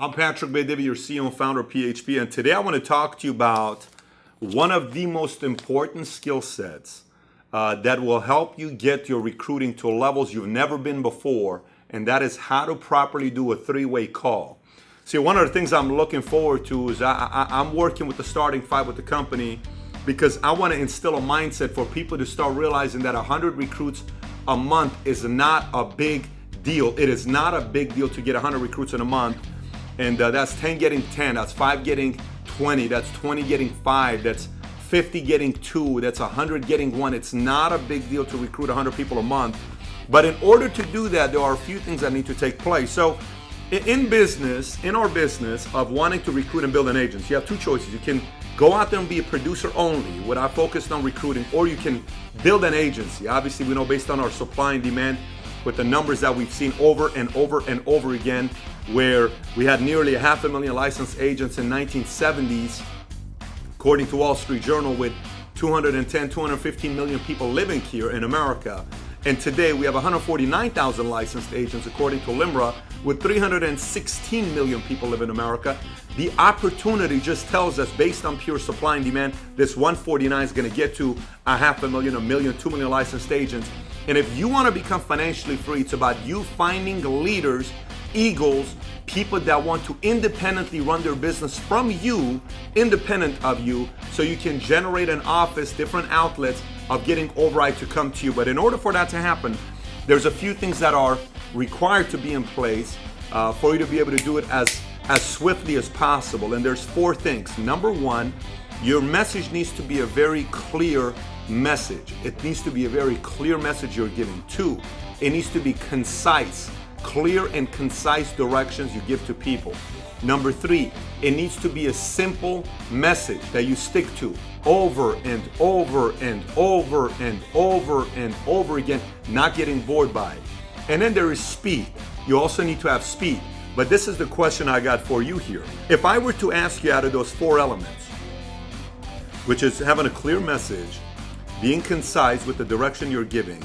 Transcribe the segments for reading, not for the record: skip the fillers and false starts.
I'm Patrick Bet-David, your CEO and founder of PHP, and today I want to talk to you about one of the most important skill sets that will help you get your recruiting to levels you've never been before, and that is how to properly do a three-way call. See, one of the things I'm looking forward to is I'm working with the starting five with the company because I want to instill a mindset for people to start realizing that 100 recruits a month is not a big deal. It is not a big deal to get 100 recruits in a month. And that's 10 getting 10, that's 5 getting 20, that's 20 getting 5, that's 50 getting 2, that's 100 getting 1. It's not a big deal to recruit 100 people a month. But in order to do that, there are a few things that need to take place. So in our business of wanting to recruit and build an agency, you have two choices. You can go out there and be a producer only, without focused on recruiting, or you can build an agency. Obviously, we know based on our supply and demand, with the numbers that we've seen over and over and over again, where we had nearly 500,000 licensed agents in 1970s, according to Wall Street Journal, with 210, 215 million people living here in America. And today we have 149,000 licensed agents, according to LIMRA, with 316 million people live in America. The opportunity just tells us, based on pure supply and demand, this 149 is going to get to 500,000, 1 million, 2 million licensed agents. And if you want to become financially free, it's about you finding leaders, eagles, people that want to independently run their business from you, independent of you, so you can generate an office, different outlets of getting override to come to you. But in order for that to happen, there's a few things that are required to be in place for you to be able to do it as swiftly as possible. And there's 4 things. Number 1, your message needs to be a very clear message. It needs to be a very clear message you're giving. 2, it needs to be concise, clear and concise directions you give to people. Number 3, it needs to be a simple message that you stick to over and over and over and over and over again, not getting bored by it. And then there is speed. You also need to have speed. But this is the question I got for you here. If I were to ask you out of those 4 elements, which is having a clear message, being concise with the direction you're giving,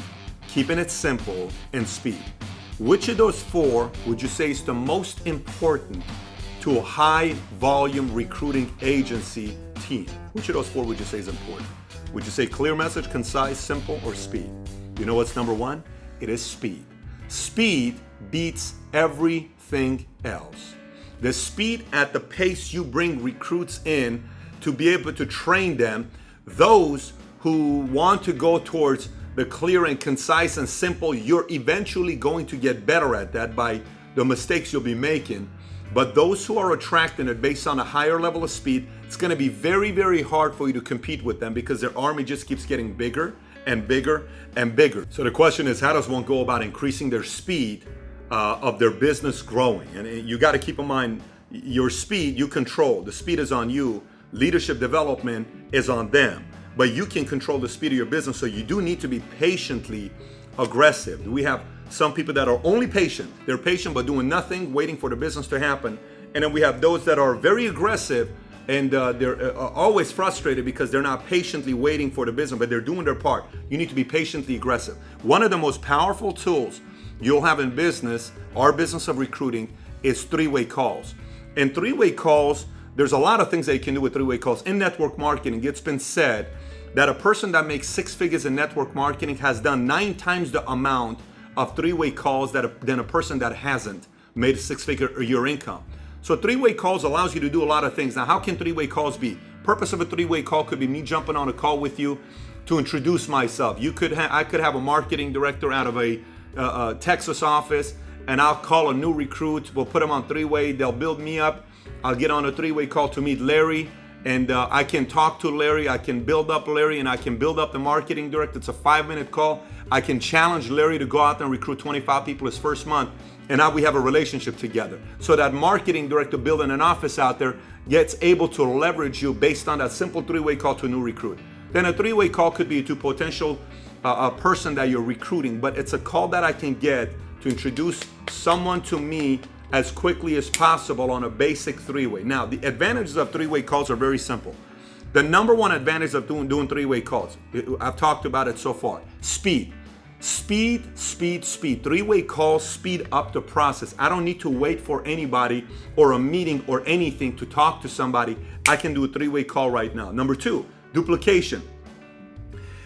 keeping it simple, and speed, which of those 4 would you say is the most important to a high volume recruiting agency team? Which of those 4 would you say is important? Would you say clear message, concise, simple, or speed? You know what's number 1? It is speed. Speed beats everything else. The speed at the pace you bring recruits in to be able to train them, those who want to go towards the clear and concise and simple, you're eventually going to get better at that by the mistakes you'll be making. But those who are attracting it based on a higher level of speed, it's going to be very, very hard for you to compete with them because their army just keeps getting bigger and bigger and bigger. So the question is, how does one go about increasing their speed of their business growing? And you got to keep in mind, your speed you control. The speed is on you. Leadership development is on them. But you can control the speed of your business, so you do need to be patiently aggressive. We have some people that are only patient. They're patient but doing nothing, waiting for the business to happen. And then we have those that are very aggressive and they're always frustrated because they're not patiently waiting for the business, but they're doing their part. You need to be patiently aggressive. One of the most powerful tools you'll have in business, our business of recruiting, is 3-way calls. And 3-way calls, there's a lot of things that you can do with 3-way calls. In network marketing, it's been said that a person that makes 6 figures in network marketing has done 9 times the amount of 3-way calls than a person that hasn't made a 6-figure a year income. So 3-way calls allows you to do a lot of things. Now, how can 3-way calls be? Purpose of a 3-way call could be me jumping on a call with you to introduce myself. I could have a marketing director out of a Texas office, and I'll call a new recruit. We'll put them on 3-way. They'll build me up. I'll get on a 3-way call to meet Larry, and I can talk to Larry. I can build up Larry, and I can build up the marketing director. It's a 5-minute call. I can challenge Larry to go out and recruit 25 people his first month, and now we have a relationship together. So that marketing director building an office out there gets able to leverage you based on that simple 3-way call to a new recruit. Then a 3-way call could be to potential a person that you're recruiting, but it's a call that I can get to introduce someone to me as quickly as possible on a basic 3-way. Now, the advantages of 3-way calls are very simple. The number 1 advantage of doing 3-way calls, I've talked about it so far, speed. Speed, speed, speed. Three-way calls speed up the process. I don't need to wait for anybody or a meeting or anything to talk to somebody. I can do a three-way call right now. Number two, duplication.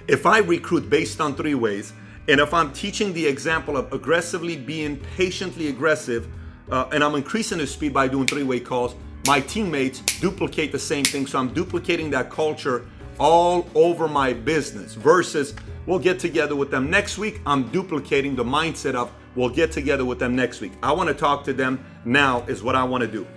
If I recruit based on three ways, and if I'm teaching the example of aggressively being patiently aggressive, and I'm increasing the speed by doing three-way calls, my teammates duplicate the same thing. So I'm duplicating that culture all over my business versus we'll get together with them next week. I'm duplicating the mindset of we'll get together with them next week. I want to talk to them now is what I want to do.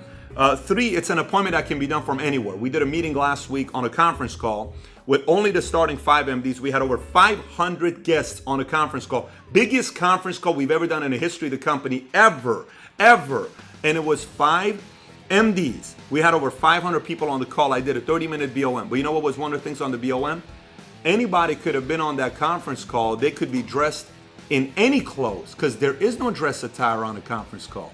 Three, it's an appointment that can be done from anywhere. We did a meeting last week on a conference call with only the starting 5 MDs. We had over 500 guests on a conference call. Biggest conference call we've ever done in the history of the company, ever. And it was 5 MDs. We had over 500 people on the call. I did a 30-minute BOM. But you know what was one of the things on the BOM? Anybody could have been on that conference call. They could be dressed in any clothes because there is no dress attire on a conference call.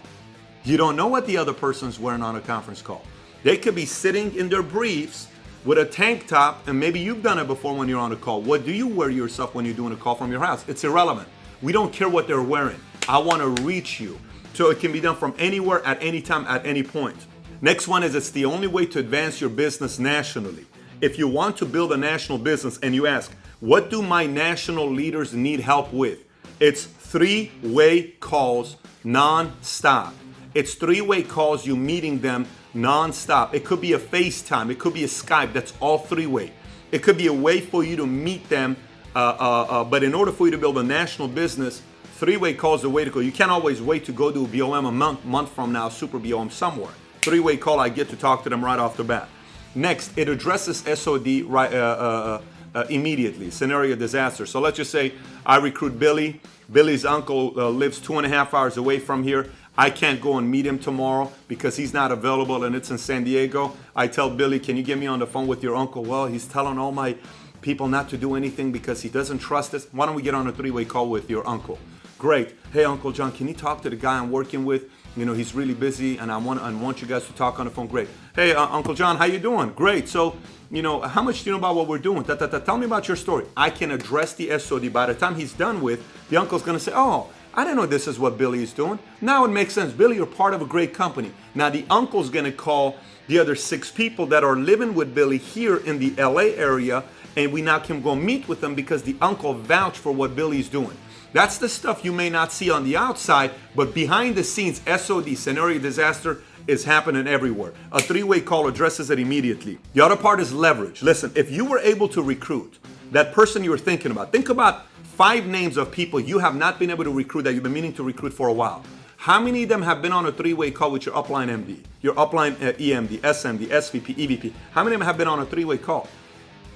You don't know what the other person's wearing on a conference call. They could be sitting in their briefs with a tank top, and maybe you've done it before when you're on a call. What do you wear yourself when you're doing a call from your house? It's irrelevant. We don't care what they're wearing. I want to reach you. So it can be done from anywhere, at any time, at any point. Next one is it's the only way to advance your business nationally. If you want to build a national business and you ask, what do my national leaders need help with? It's three-way calls non-stop. It's three-way calls, you meeting them non-stop. It could be a FaceTime. It could be a Skype. That's all three-way. It could be a way for you to meet them. But in order for you to build a national business, three-way calls are the way to go. You can't always wait to go do a BOM a month from now, super BOM somewhere. Three-way call, I get to talk to them right off the bat. Next, it addresses SOD right immediately, scenario disaster. So let's just say I recruit Billy. Billy's uncle lives 2.5 hours away from here. I can't go and meet him tomorrow because he's not available and it's in San Diego. I tell Billy, can you get me on the phone with your uncle? Well, he's telling all my people not to do anything because he doesn't trust us. Why don't we get on a three-way call with your uncle? Great. Hey, Uncle John, can you talk to the guy I'm working with? You know, he's really busy and I want you guys to talk on the phone. Great. Hey, Uncle John, how you doing? Great. So, you know, how much do you know about what we're doing? Tell me about your story. I can address the SOD. By the time he's done with, the uncle's going to say, oh, I didn't know this is what Billy is doing. Now it makes sense. Billy, you're part of a great company. Now the uncle's going to call the other 6 people that are living with Billy here in the LA area, and we now can go meet with them because the uncle vouched for what Billy's doing. That's the stuff you may not see on the outside, but behind the scenes, SOD, scenario disaster, is happening everywhere. A three-way call addresses it immediately. The other part is leverage. Listen, if you were able to recruit that person you were thinking about, think about 5 names of people you have not been able to recruit that you've been meaning to recruit for a while. How many of them have been on a three-way call with your upline MD, your upline EMD, SMD, SVP, EVP? How many of them have been on a three-way call?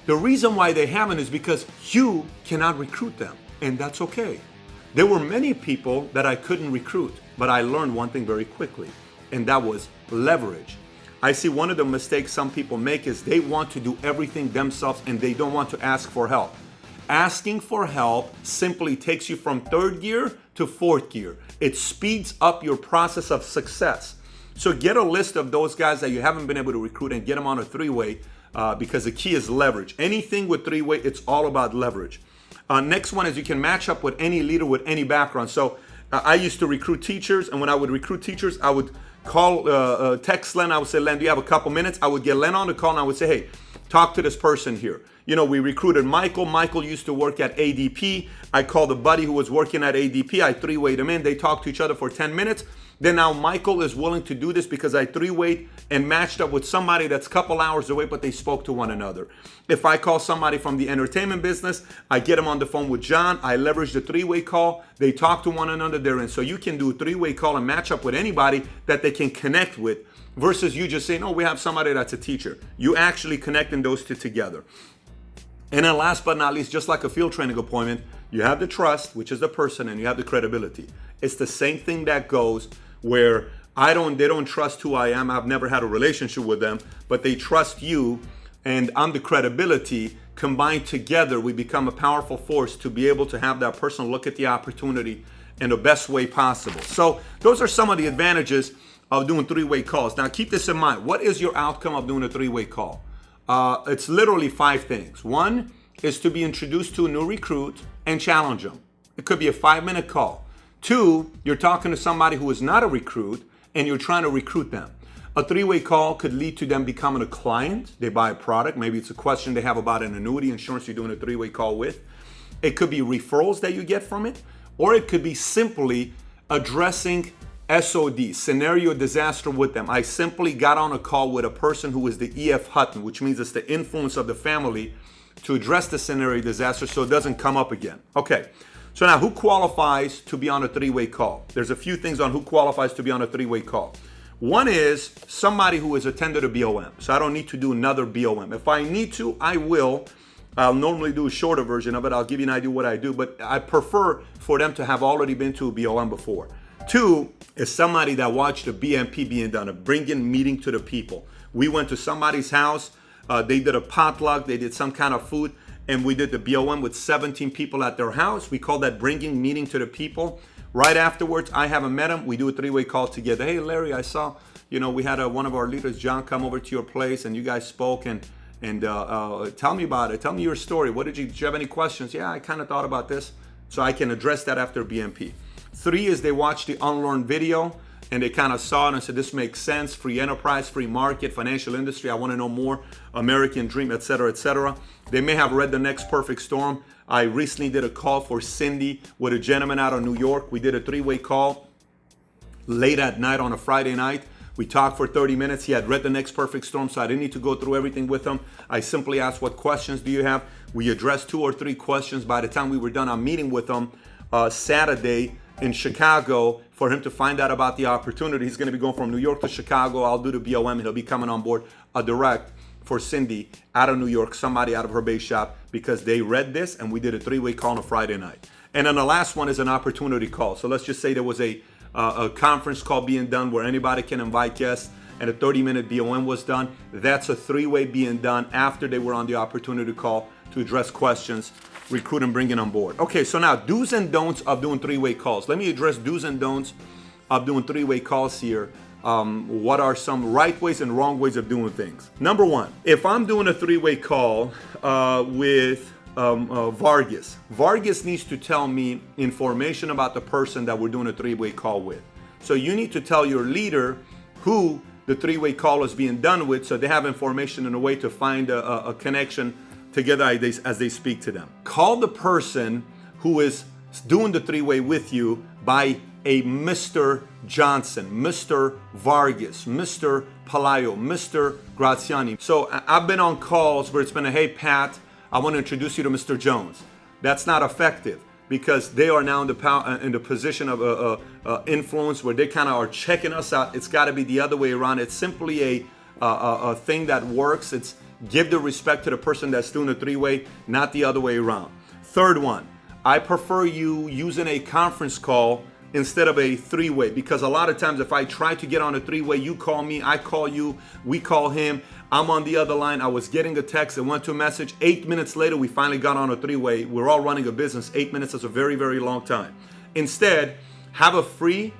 The reason why they haven't is because you cannot recruit them, and that's okay. There were many people that I couldn't recruit, but I learned one thing very quickly, and that was leverage. I see one of the mistakes some people make is they want to do everything themselves and they don't want to ask for help. Asking for help simply takes you from 3rd gear to 4th gear. It speeds up your process of success. So get a list of those guys that you haven't been able to recruit and get them on a three-way because the key is leverage. Anything with three-way, it's all about leverage. Next one is you can match up with any leader with any background. So I used to recruit teachers, and when I would recruit teachers, I would call, text Len. I would say, Len, do you have a couple minutes? I would get Len on the call and I would say, hey, talk to this person here. You know, we recruited Michael. Michael used to work at ADP. I called a buddy who was working at ADP. I three-wayed him in. They talked to each other for 10 minutes. Then now Michael is willing to do this because I three-wayed and matched up with somebody that's a couple hours away, but they spoke to one another. If I call somebody from the entertainment business, I get them on the phone with John. I leverage the three-way call. They talk to one another there. And so you can do a three-way call and match up with anybody that they can connect with versus you just saying, oh, we have somebody that's a teacher. You actually connecting those two together. And then last but not least, just like a field training appointment, you have the trust, which is the person, and you have the credibility. It's the same thing that goes where they don't trust who I am. I've never had a relationship with them, but they trust you, and I'm the credibility. Combined together, we become a powerful force to be able to have that person look at the opportunity in the best way possible. So those are some of the advantages of doing three-way calls. Now keep this in mind. What is your outcome of doing a three-way call? It's literally 5 things. 1 is to be introduced to a new recruit and challenge them. It could be a 5-minute call. 2, you're talking to somebody who is not a recruit and you're trying to recruit them. A 3-way call could lead to them becoming a client. They buy a product. Maybe it's a question they have about an annuity insurance you're doing a 3-way call with. It could be referrals that you get from it, or it could be simply addressing SOD, scenario disaster, with them. I simply got on a call with a person who is the EF Hutton, which means it's the influence of the family, to address the scenario disaster so it doesn't come up again. Okay, so now who qualifies to be on a 3-way call? There's a few things on who qualifies to be on a 3-way call. One is somebody who has attended a BOM. So I don't need to do another BOM. If I need to, I will. I'll normally do a shorter version of it. I'll give you an idea what I do, but I prefer for them to have already been to a BOM before. 2 is somebody that watched a BMP being done, a bring-in meeting to the people. We went to somebody's house. They did a potluck. They did some kind of food, and we did the BOM with 17 people at their house. We call that bringing meeting to the people. Right afterwards, I haven't met them. We do a 3-way call together. Hey, Larry, I saw, we had one of our leaders, John, come over to your place, and you guys spoke, and tell me about it. Tell me your story. Did you have any questions? Yeah, I kind of thought about this. So I can address that after BMP. 3 is they watched the Unlearn video, and they kind of saw it and said, this makes sense. Free enterprise, free market, financial industry. I want to know more. American dream, et cetera, et cetera. They may have read The Next Perfect Storm. I recently did a call for Cindy with a gentleman out of New York. We did a 3-way call late at night on a Friday night. We talked for 30 minutes. He had read The Next Perfect Storm, so I didn't need to go through everything with him. I simply asked, what questions do you have? We addressed 2 or 3 questions. By the time we were done, I'm meeting with him Saturday in Chicago for him to find out about the opportunity. He's going to be going from New York to Chicago. I'll do the BOM, and he'll be coming on board a direct for Cindy out of New York, somebody out of her base shop, because they read this, and we did a 3-way call on a Friday night. And then the last one is an opportunity call. So let's just say there was a conference call being done where anybody can invite guests, and a 30-minute BOM was done. That's a 3-way being done after they were on the opportunity call to address questions, recruit, and bring it on board. Okay, so now do's and don'ts of doing 3-way calls. Let me address do's and don'ts of doing 3-way calls here. What are some right ways and wrong ways of doing things? Number 1, if I'm doing a 3-way call with Vargas, Vargas needs to tell me information about the person that we're doing a 3-way call with. So you need to tell your leader who the 3-way call is being done with, so they have information in a way to find a connection together as they speak to them. Call the person who is doing the 3-way with you by a Mr. Johnson, Mr. Vargas, Mr. Palayo, Mr. Graziani. So I've been on calls where it's been hey, Pat, I want to introduce you to Mr. Jones. That's not effective because they are now in the position of influence where they kind of are checking us out. It's got to be the other way around. It's simply a thing that works. It's give the respect to the person that's doing a 3-way, not the other way around. Third one, I prefer you using a conference call instead of a 3-way, because a lot of times if I try to get on a 3-way, you call me, I call you, we call him, I'm on the other line, I was getting a text, it went to a message, 8 minutes later we finally got on a 3-way. We're all running a business. 8 minutes is a very, very long time. Instead, have a free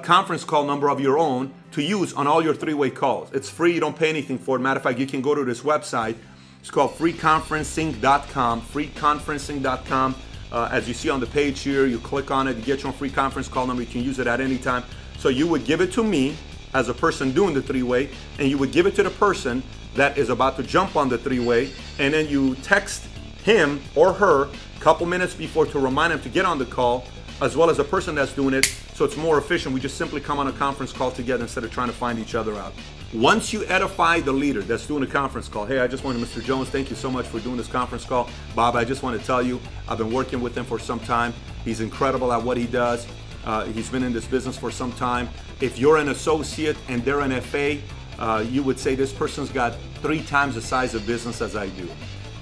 conference call number of your own to use on all your 3-way calls. It's free, you don't pay anything for it. Matter of fact, you can go to this website. It's called freeconferencing.com, freeconferencing.com. As you see on the page here, you click on it, you get your own free conference call number. You can use it at any time. So you would give it to me as a person doing the 3-way, and you would give it to the person that is about to jump on the 3-way, and then you text him or her a couple minutes before to remind him to get on the call, as well as the person that's doing it. So it's more efficient. We just simply come on a conference call together instead of trying to find each other out. Once you edify the leader that's doing a conference call, hey, I just wanted Mr. Jones, thank you so much for doing this conference call. Bob, I just want to tell you, I've been working with him for some time. He's incredible at what he does. He's been in this business for some time. If you're an associate and they're an FA, you would say this person's got 3 times the size of business as I do.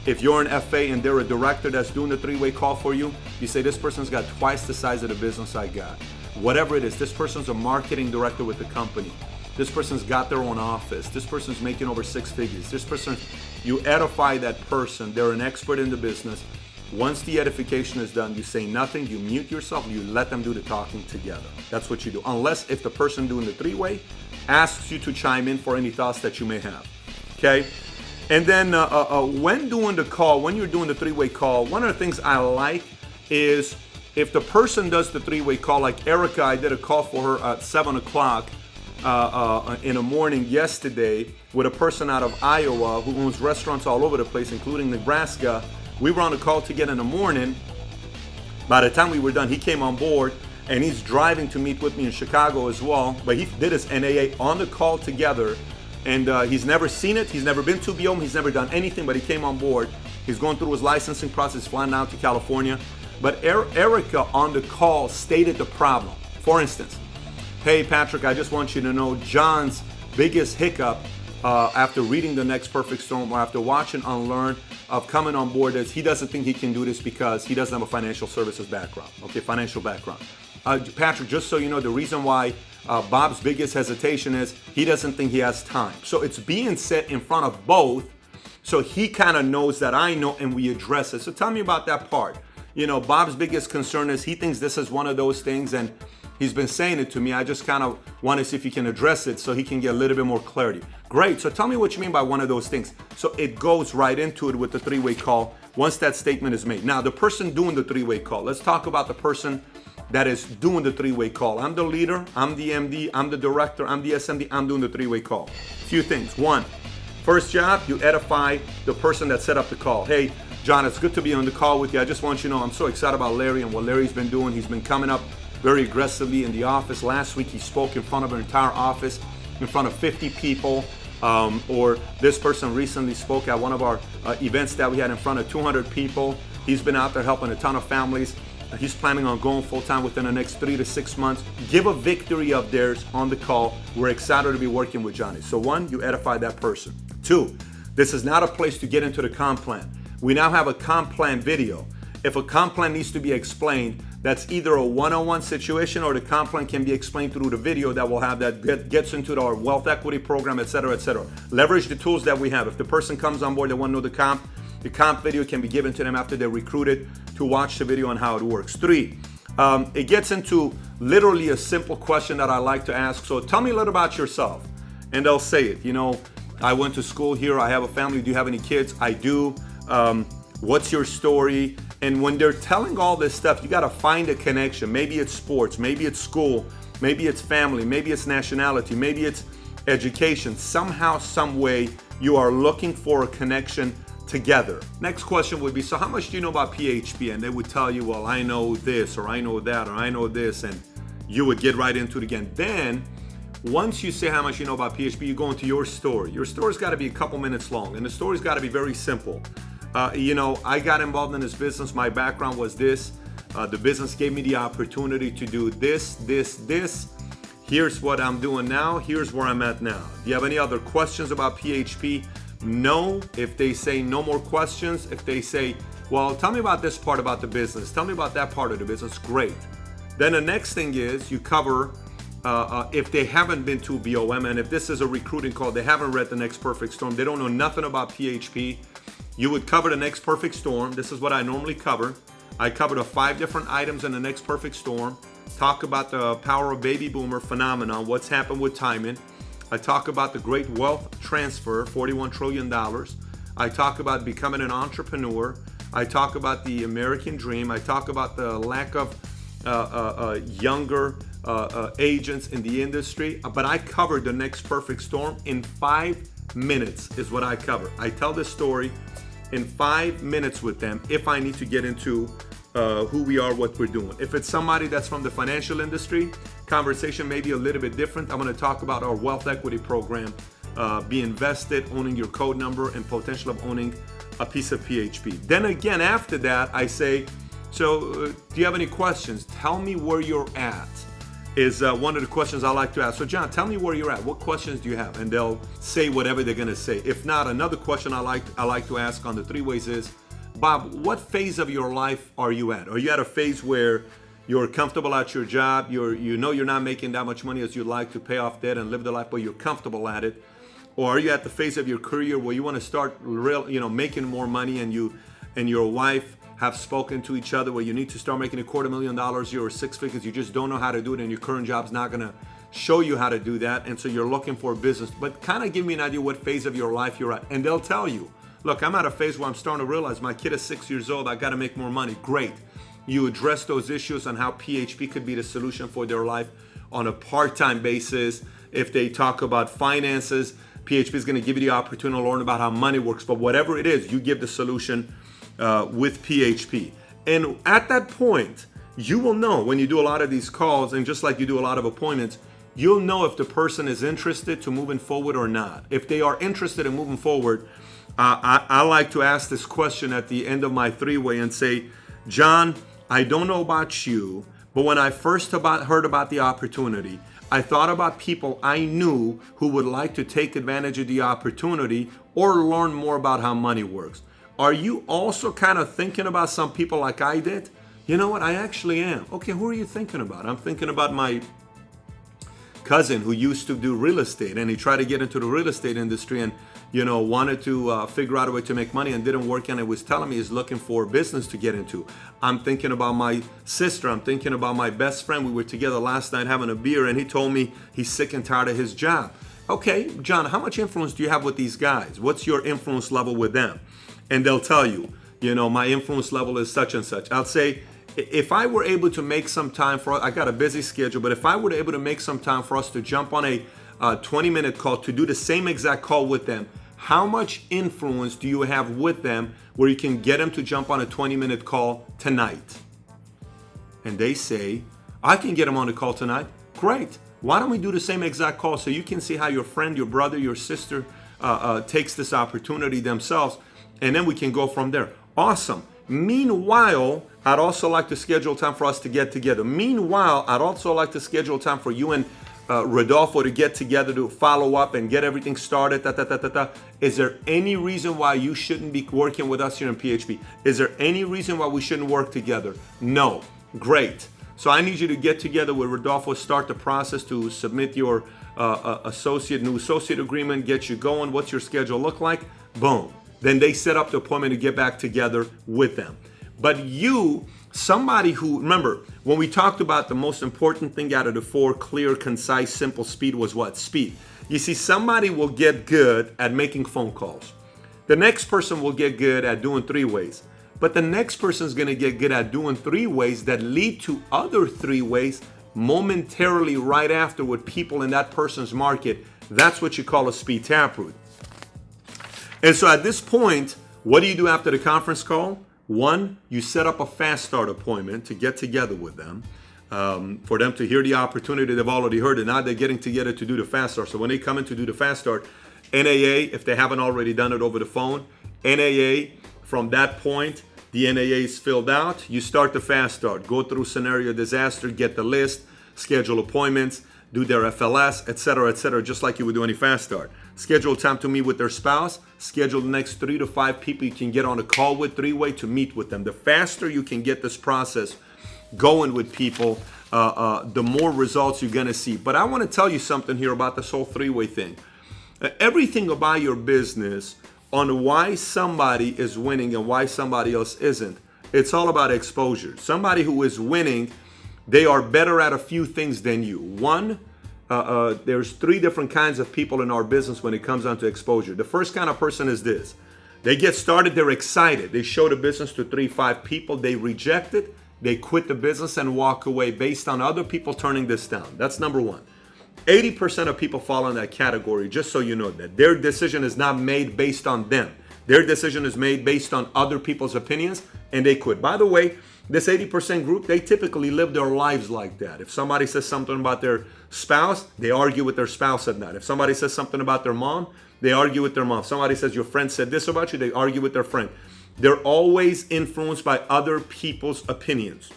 If you're an FA and they're a director that's doing the 3-way call for you, you say this person's got twice the size of the business I got. Whatever it is, this person's a marketing director with the company. This person's got their own office. This person's making over 6 figures. This person, you edify that person. They're an expert in the business. Once the edification is done, you say nothing, you mute yourself, you let them do the talking together. That's what you do. Unless if the person doing the 3-way asks you to chime in for any thoughts that you may have. Okay? And then when doing the call, when you're doing the 3-way call, one of the things I like is if the person does the three-way call, like Erica, I did a call for her at 7 o'clock in the morning yesterday with a person out of Iowa who owns restaurants all over the place, including Nebraska. We were on a call together in the morning. By the time we were done, he came on board, and he's driving to meet with me in Chicago as well. But he did his NAA on the call together, and he's never seen it. He's never been to BOM. He's never done anything, but he came on board. He's going through his licensing process, flying out to California. But Erica on the call stated the problem. For instance, hey, Patrick, I just want you to know John's biggest hiccup after reading The Next Perfect Storm or after watching Unlearn of coming on board is he doesn't think he can do this because he doesn't have a financial services background, financial background. Patrick, just so you know, the reason why Bob's biggest hesitation is he doesn't think he has time. So it's being set in front of both, so he kind of knows that I know and we address it. So tell me about that part. You know, Bob's biggest concern is he thinks this is one of those things, and he's been saying it to me. I just kind of want to see if he can address it so he can get a little bit more clarity. Great. So tell me what you mean by one of those things. So it goes right into it with the three-way call once that statement is made. Now, the person doing the three-way call. Let's talk about the person that is doing the three-way call. I'm the leader. I'm the MD. I'm the director. I'm the SMD. I'm doing the three-way call. Few things. One, first job, you edify the person that set up the call. Hey, John, it's good to be on the call with you. I just want you to know I'm so excited about Larry and what Larry's been doing. He's been coming up very aggressively in the office. Last week, he spoke in front of an entire office, in front of 50 people. Or this person recently spoke at one of our events that we had in front of 200 people. He's been out there helping a ton of families. He's planning on going full-time within the next 3 to 6 months. Give a victory of theirs on the call. We're excited to be working with Johnny. So one, you edify that person. Two, this is not a place to get into the comp plan. We now have a comp plan video. If a comp plan needs to be explained, that's either a one-on-one situation or the comp plan can be explained through the video that we'll have that gets into our wealth equity program, et cetera, et cetera. Leverage the tools that we have. If the person comes on board, they want to know the comp video can be given to them after they're recruited to watch the video on how it works. Three, it gets into literally a simple question that I like to ask. So tell me a little about yourself. And they'll say it. You know, I went to school here. I have a family. Do you have any kids? I do. What's your story? And when they're telling all this stuff, you got to find a connection. Maybe it's sports, maybe it's school, maybe it's family, maybe it's nationality, maybe it's education. Somehow, some way, you are looking for a connection together. Next question would be, so how much do you know about PHP? And they would tell you, well, I know this, or I know that, or I know this, and you would get right into it again. Then, once you say how much you know about PHP, you go into your story. Your story's got to be a couple minutes long, and the story's got to be very simple. You know, I got involved in this business. My background was this. The business gave me the opportunity to do this. Here's what I'm doing now. Here's where I'm at now. Do you have any other questions about PHP? No. If they say no more questions, if they say, well, tell me about this part about the business. Tell me about that part of the business. Great. Then the next thing is you cover if they haven't been to BOM, and if this is a recruiting call, they haven't read The Next Perfect Storm, they don't know nothing about PHP, you would cover The Next Perfect Storm. This is what I normally cover. I cover the 5 different items in The Next Perfect Storm. Talk about the power of baby boomer phenomenon, what's happened with timing. I talk about the great wealth transfer, $41 trillion. I talk about becoming an entrepreneur. I talk about the American dream. I talk about the lack of younger agents in the industry. But I covered The Next Perfect Storm in 5 minutes is what I cover. I tell this story in 5 minutes with them if I need to get into who we are, what we're doing. If it's somebody that's from the financial industry, conversation may be a little bit different. I'm going to talk about our wealth equity program, be invested, owning your code number, and potential of owning a piece of PHP. Then again, after that, I say, so do you have any questions? Tell me where you're at. Is one of the questions I like to ask. So John, tell me where you're at. What questions do you have? And they'll say whatever they're going to say. If not, another question I like to ask on the 3 ways is, Bob, what phase of your life are you at? Are you at a phase where you're comfortable at your job, you know you're not making that much money as you'd like to pay off debt and live the life, but you're comfortable at it? Or are you at the phase of your career where you want to start making more money, and you and your wife have spoken to each other where you need to start making $250,000 or 6 figures, you just don't know how to do it, and your current job's not going to show you how to do that, and so you're looking for a business. But kind of give me an idea what phase of your life you're at, and they'll tell you, look, I'm at a phase where I'm starting to realize my kid is 6 years old, I got to make more money. Great. You address those issues on how PHP could be the solution for their life on a part-time basis. If they talk about finances, PHP is going to give you the opportunity to learn about how money works. But whatever it is, you give the solution with PHP. And at that point, you will know when you do a lot of these calls, and just like you do a lot of appointments, you'll know if the person is interested to moving forward or not. If they are interested in moving forward, I like to ask this question at the end of my three-way and say, John, I don't know about you, but when I first heard about the opportunity, I thought about people I knew who would like to take advantage of the opportunity or learn more about how money works. Are you also kind of thinking about some people like I did? You know what? I actually am. Okay, who are you thinking about? I'm thinking about my cousin who used to do real estate, and he tried to get into the real estate industry and wanted to figure out a way to make money and didn't work, and it was telling me he's looking for a business to get into. I'm thinking about my sister. I'm thinking about my best friend. We were together last night having a beer, and he told me he's sick and tired of his job. Okay, John, how much influence do you have with these guys? What's your influence level with them? And they'll tell you, my influence level is such and such. I'll say, if I were able to make some time I got a busy schedule, but if I were able to make some time for us to jump on a 20-minute call to do the same exact call with them, how much influence do you have with them where you can get them to jump on a 20-minute call tonight? And they say, I can get them on the call tonight. Great. Why don't we do the same exact call so you can see how your friend, your brother, your sister takes this opportunity themselves, and then we can go from there. Awesome. Meanwhile, I'd also like to schedule time for us to get together. Meanwhile, I'd also like to schedule time for you and Rodolfo to get together to follow up and get everything started. Is there any reason why you shouldn't be working with us here in PHP? Is there any reason why we shouldn't work together? No. Great. So I need you to get together with Rodolfo, start the process to submit your new associate agreement, get you going. What's your schedule look like? Boom. Then they set up the appointment to get back together with them. But somebody who, remember, when we talked about the most important thing out of the four, clear, concise, simple, speed, was what? Speed. You see, somebody will get good at making phone calls. The next person will get good at doing three-ways. But the next person is going to get good at doing three-ways that lead to other three-ways momentarily right after with people in that person's market. That's what you call a speed taproot. And so at this point, what do you do after the conference call? One, you set up a fast start appointment to get together with them, for them to hear the opportunity they've already heard, and now they're getting together to do the fast start. So when they come in to do the fast start, NAA, if they haven't already done it over the phone, NAA, from that point, the NAA is filled out. You start the fast start, go through scenario disaster, get the list, schedule appointments, do their FLS, etc., just like you would do any fast start. Schedule time to meet with their spouse. Schedule the next 3 to 5 people you can get on a call with three-way to meet with them. The faster you can get this process going with people, the more results you're going to see. But I want to tell you something here about this whole three-way thing. Everything about your business on why somebody is winning and why somebody else isn't, it's all about exposure. Somebody who is winning, they are better at a few things than you. One, there's 3 different kinds of people in our business when it comes down to exposure. The first kind of person is this. They get started, they're excited. They show the business to 3-5 people, they reject it, they quit the business and walk away based on other people turning this down. That's number one. 80% of people fall in that category, just so you know that. Their decision is not made based on them. Their decision is made based on other people's opinions, and they quit. By the way, this 80% group, they typically live their lives like that. If somebody says something about their spouse, they argue with their spouse at night. If somebody says something about their mom, they argue with their mom. If somebody says your friend said this about you, they argue with their friend. They're always influenced by other people's opinions.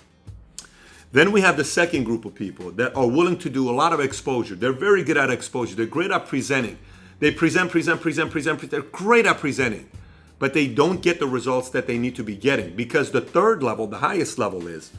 Then we have the second group of people that are willing to do a lot of exposure. They're very good at exposure. They're great at presenting. They present. They're great at presenting. But they don't get the results that they need to be getting, because the third level, the highest level, is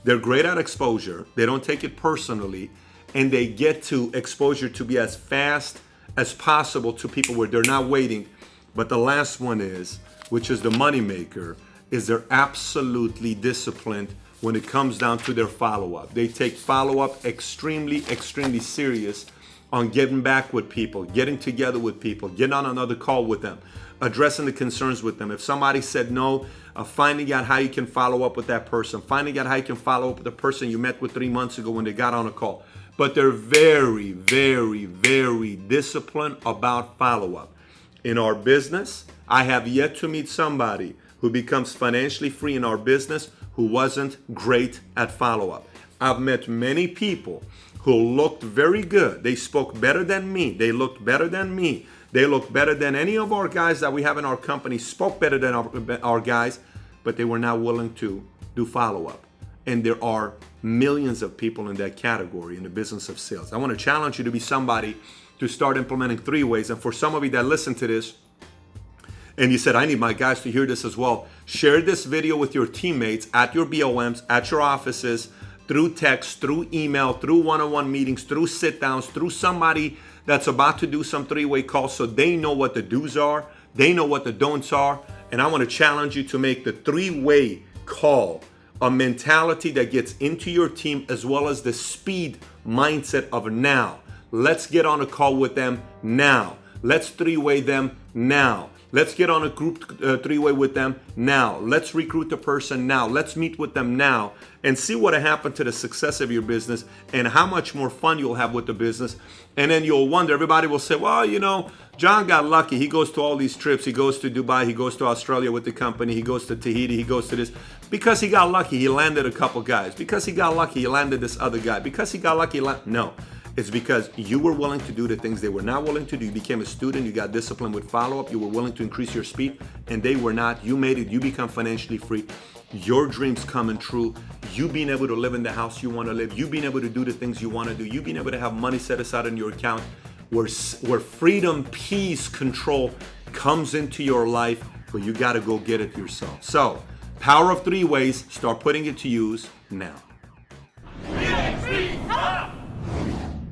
they're great at exposure. They don't take it personally, and they get to exposure to be as fast as possible to people where they're not waiting. But the last one is, which is the money maker, is they're absolutely disciplined when it comes down to their follow-up. They take follow-up extremely, extremely serious, on getting back with people, getting together with people, getting on another call with them, addressing the concerns with them. If somebody said no, finding out how you can follow up with that person, finding out how you can follow up with the person you met with 3 months ago when they got on a call. But they're very, very, very disciplined about follow-up. In our business, I have yet to meet somebody who becomes financially free in our business who wasn't great at follow-up. I've met many people who looked very good. They spoke better than me. They looked better than me. They looked better than any of our guys that we have in our company, spoke better than our guys, but they were not willing to do follow-up. And there are millions of people in that category in the business of sales. I want to challenge you to be somebody to start implementing 3 ways. And for some of you that listen to this, and you said, I need my guys to hear this as well, share this video with your teammates at your BOMs, at your offices, through text, through email, through one-on-one meetings, through sit-downs, through somebody that's about to do some 3-way calls so they know what the do's are, they know what the don'ts are. And I want to challenge you to make the 3-way call a mentality that gets into your team, as well as the speed mindset of now. Let's get on a call with them now. Let's 3-way them now. Let's get on a group 3-way with them now. Let's recruit the person now. Let's meet with them now and see what happened to the success of your business and how much more fun you'll have with the business. And then you'll wonder, everybody will say, well, you know, John got lucky. He goes to all these trips. He goes to Dubai. He goes to Australia with the company. He goes to Tahiti. He goes to this. Because he got lucky, he landed a couple guys. Because he got lucky, he landed this other guy. Because he got lucky, no. It's because you were willing to do the things they were not willing to do. You became a student. You got disciplined with follow-up. You were willing to increase your speed, and they were not. You made it. You become financially free. Your dreams coming true. You being able to live in the house you want to live. You being able to do the things you want to do. You being able to have money set aside in your account where freedom, peace, control comes into your life, but you got to go get it yourself. So, power of 3 ways. Start putting it to use now.